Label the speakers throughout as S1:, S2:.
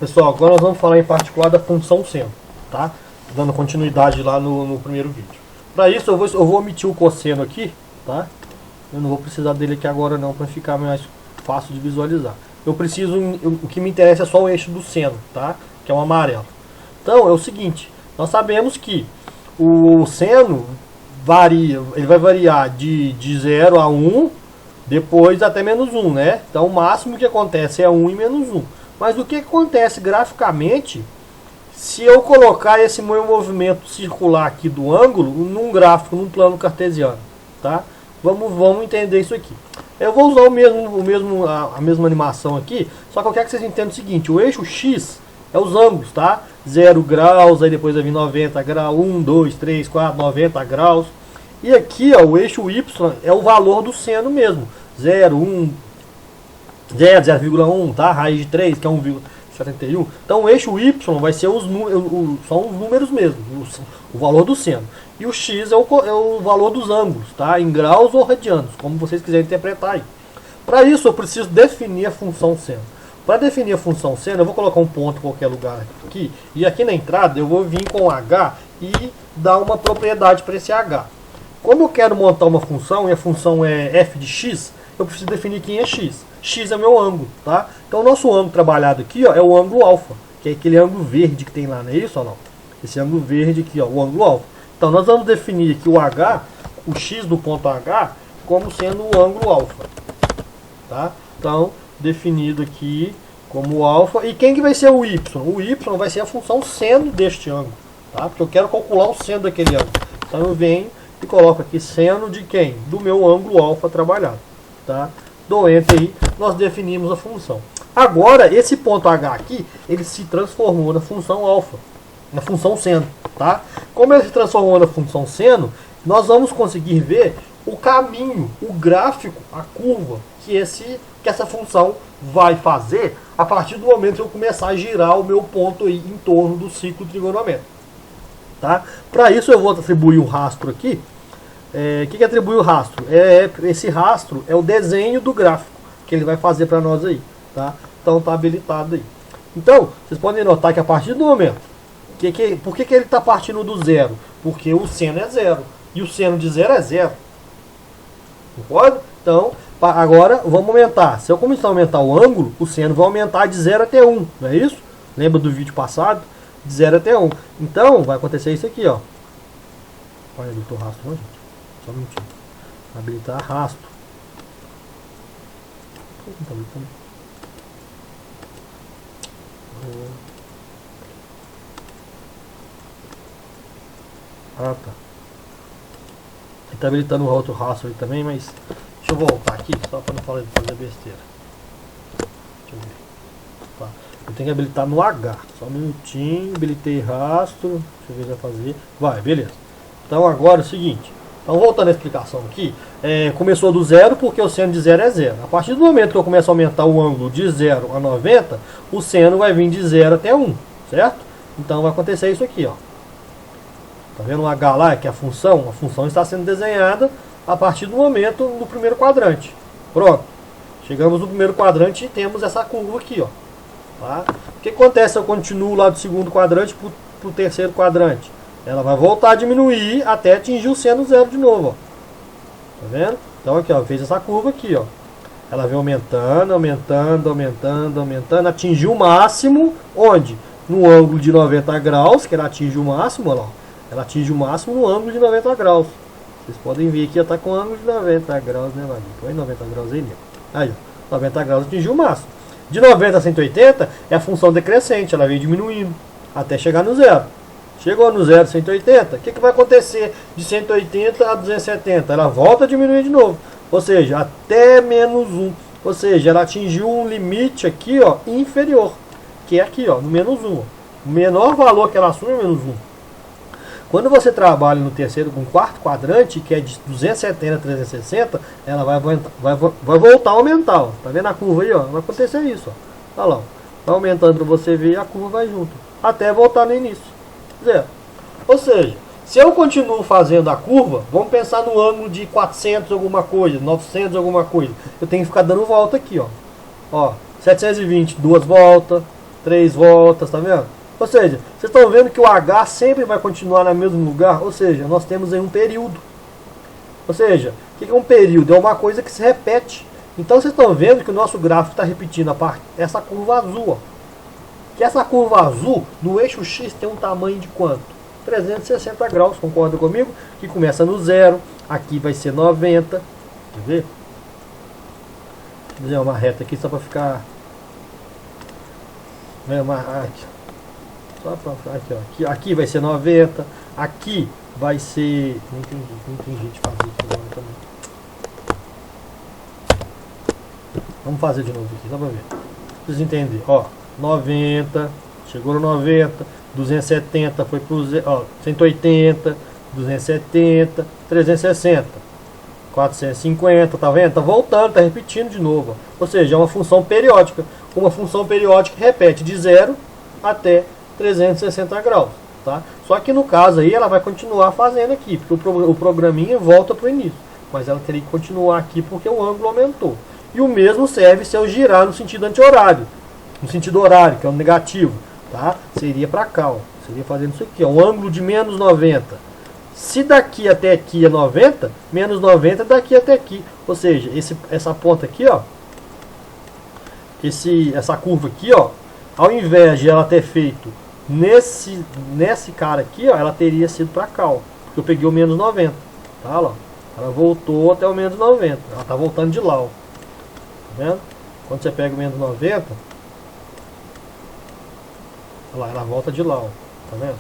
S1: Pessoal, agora nós vamos falar em particular da função seno, tá? Dando continuidade lá no primeiro vídeo. Para isso eu vou omitir o cosseno aqui, tá? Eu não vou precisar dele aqui agora não, para ficar mais fácil de visualizar. O que me interessa é só o eixo do seno, tá? Que é o amarelo. Então é o seguinte, nós sabemos que o seno varia, ele vai variar de 0 a 1, depois até menos 1, né? Então o máximo que acontece é 1 e menos 1. Mas o que acontece graficamente se eu colocar esse meu movimento circular aqui do ângulo num gráfico, num plano cartesiano, tá? Vamos entender isso aqui. Eu vou usar a mesma animação aqui, só que eu quero que vocês entendam o seguinte: o eixo X é os ângulos, tá? 0 graus, aí depois vai vir 90 graus, 1, 2, 3, 4, 90 graus. E aqui, ó, o eixo Y é o valor do seno mesmo. 0, 1, 0, 0,1, tá? Raiz de 3, que é 1,71. Então o eixo Y vai ser são os números mesmo, o valor do seno. E o X é o valor dos ângulos, tá? Em graus ou radianos, como vocês quiserem interpretar aí. Para isso eu preciso definir a função seno. Para definir a função seno, eu vou colocar um ponto em qualquer lugar aqui. E aqui na entrada eu vou vir com H e dar uma propriedade para esse H. Como eu quero montar uma função e a função é f de x, eu preciso definir quem é x. X é o meu ângulo, tá? Então o nosso ângulo trabalhado aqui, ó, é o ângulo alfa, que é aquele ângulo verde que tem lá, não é isso ou não? Esse ângulo verde aqui, ó, o ângulo alfa. Então nós vamos definir aqui o H, o x do ponto H, como sendo o ângulo alfa, tá? Então, definido aqui como alfa. E quem que vai ser o y? O y vai ser a função seno deste ângulo, tá? Porque eu quero calcular o seno daquele ângulo. Então eu venho e coloco aqui seno de quem? Do meu ângulo alfa trabalhado, tá? Dou enter aí, nós definimos a função. Agora, esse ponto H aqui, ele se transformou na função alfa, na função seno, tá? Como ele se transformou na função seno, nós vamos conseguir ver o caminho, o gráfico, a curva que essa função vai fazer a partir do momento que eu começar a girar o meu ponto aí em torno do ciclo trigonométrico, tá? Para isso eu vou atribuir um rastro aqui. O que atribui o rastro? Esse rastro é o desenho do gráfico que ele vai fazer para nós aí, tá? Então tá habilitado aí. Então, vocês podem notar que a partir do momento, por que ele está partindo do zero? Porque o seno é zero, e o seno de zero é zero. Concorda? Então, agora vamos aumentar. Se eu começar a aumentar o ângulo, o seno vai aumentar de 0 até 1, não é isso? Lembra do vídeo passado? De 0 até 1. Então, vai acontecer isso aqui, ó. Olha, habilitou rastro, não, gente? Só um minutinho. Habilitar rastro. Não tá habilitando. Ah, tá. Ele tá habilitando o outro rastro aí também, mas deixa eu voltar aqui, só para não fazer besteira. Deixa eu ver. Tá. Eu tenho que habilitar no H. Só um minutinho, habilitei rastro. Deixa eu ver se vai fazer. Vai, beleza. Então agora é o seguinte. Então voltando à explicação aqui, começou do zero porque o seno de zero é zero. A partir do momento que eu começo a aumentar o ângulo de 0 a 90, o seno vai vir de 0 até 1, certo? Então vai acontecer isso aqui, ó. Tá vendo o H lá, que é a função? A função está sendo desenhada a partir do momento no primeiro quadrante. Pronto. Chegamos no primeiro quadrante e temos essa curva aqui, ó. Tá? O que acontece se eu continuo lá do segundo quadrante para o terceiro quadrante? Ela vai voltar a diminuir até atingir o seno zero de novo, ó. Tá vendo? Então aqui, ó, fez essa curva aqui, ó. Ela vem aumentando, aumentando, aumentando, aumentando, atingiu o máximo, onde? No ângulo de 90 graus, que ela atinge o máximo, olha lá. Ela atinge o máximo no ângulo de 90 graus. Vocês podem ver que ela está com ângulo de 90 graus, né, Maguinho? Põe 90 graus aí, né? Aí, ó, 90 graus atingiu o máximo. De 90 a 180 é a função decrescente, ela vem diminuindo até chegar no zero. Chegou no 0, 180, o que vai acontecer de 180 a 270? Ela volta a diminuir de novo, ou seja, até menos 1. Ou seja, ela atingiu um limite aqui, ó, inferior, que é aqui, ó, no menos 1. O menor valor que ela assume é menos 1. Quando você trabalha no terceiro com quarto quadrante, que é de 270 a 360, ela vai voltar a aumentar, ó. Tá vendo a curva aí, ó? Vai acontecer isso, ó. Olha lá, ó. Vai aumentando para você ver e a curva vai junto, até voltar no início. Zero. Ou seja, se eu continuo fazendo a curva, vamos pensar no ângulo de 400 alguma coisa, 900 alguma coisa. Eu tenho que ficar dando volta aqui, ó. Ó, 720, duas voltas. 3 voltas, tá vendo? Ou seja, vocês estão vendo que o H sempre vai continuar no mesmo lugar, ou seja, nós temos aí um período. Ou seja, o que é um período? É uma coisa que se repete. Então vocês estão vendo que o nosso gráfico está repetindo essa curva azul, ó. Que essa curva azul, no eixo X, tem um tamanho de quanto? 360 graus, concorda comigo? Que começa no 0, aqui vai ser 90, quer ver? Vou fazer uma reta aqui só para ficar... Só para aqui, ó. Aqui vai ser 90, aqui vai ser... Não tem jeito de fazer isso agora também. Vamos fazer de novo aqui, só para ver. Pra vocês entenderem, ó. 90, chegou no 90, 270 foi pro 180, 270, 360, 450, tá vendo? Tá voltando, tá repetindo de novo. Ou seja, é uma função periódica. Uma função periódica que repete de 0 até 360 graus, tá? Só que no caso aí ela vai continuar fazendo aqui, porque o programinha volta pro início. Mas ela teria que continuar aqui porque o ângulo aumentou. E o mesmo serve se eu girar no sentido anti-horário. No sentido horário, que é o negativo, tá? Seria para cá, ó. Seria fazendo isso aqui, ó. Um ângulo de menos 90. Se daqui até aqui é 90, menos 90 é daqui até aqui. Ou seja, essa ponta aqui, ó. Essa curva aqui, ó. Ao invés de ela ter feito nesse cara aqui, ó, ela teria sido para cá, ó. Porque eu peguei o menos 90. Tá, ó. Ela voltou até o menos 90. Ela tá voltando de lá, ó. Tá vendo? Quando você pega o menos 90... Olha lá, ela volta de lá, ó. Tá vendo?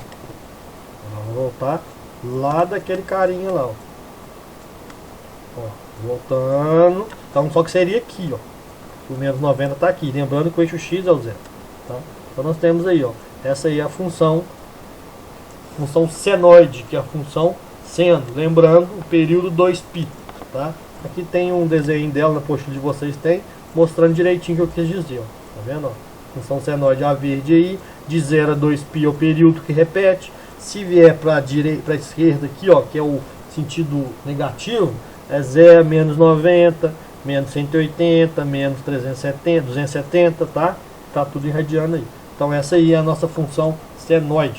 S1: Ela vai voltar lá daquele carinha lá, ó. Ó, voltando. Então, só que seria aqui, ó. O menos 90 tá aqui. Lembrando que o eixo X é o 0. Tá? Então, nós temos aí, ó. Essa aí é a função senoide, que é a função seno. Lembrando o período 2π, tá? Aqui tem um desenho dela na postura de vocês, tem, mostrando direitinho o que eu quis dizer, ó. Tá vendo, ó? Função senoide a verde aí, de 0 a 2π é o período que repete. Se vier para a esquerda aqui, ó, que é o sentido negativo, é 0, menos 90, menos 180, menos 370, 270, tá? Tá tudo irradiando aí. Então essa aí é a nossa função senoide.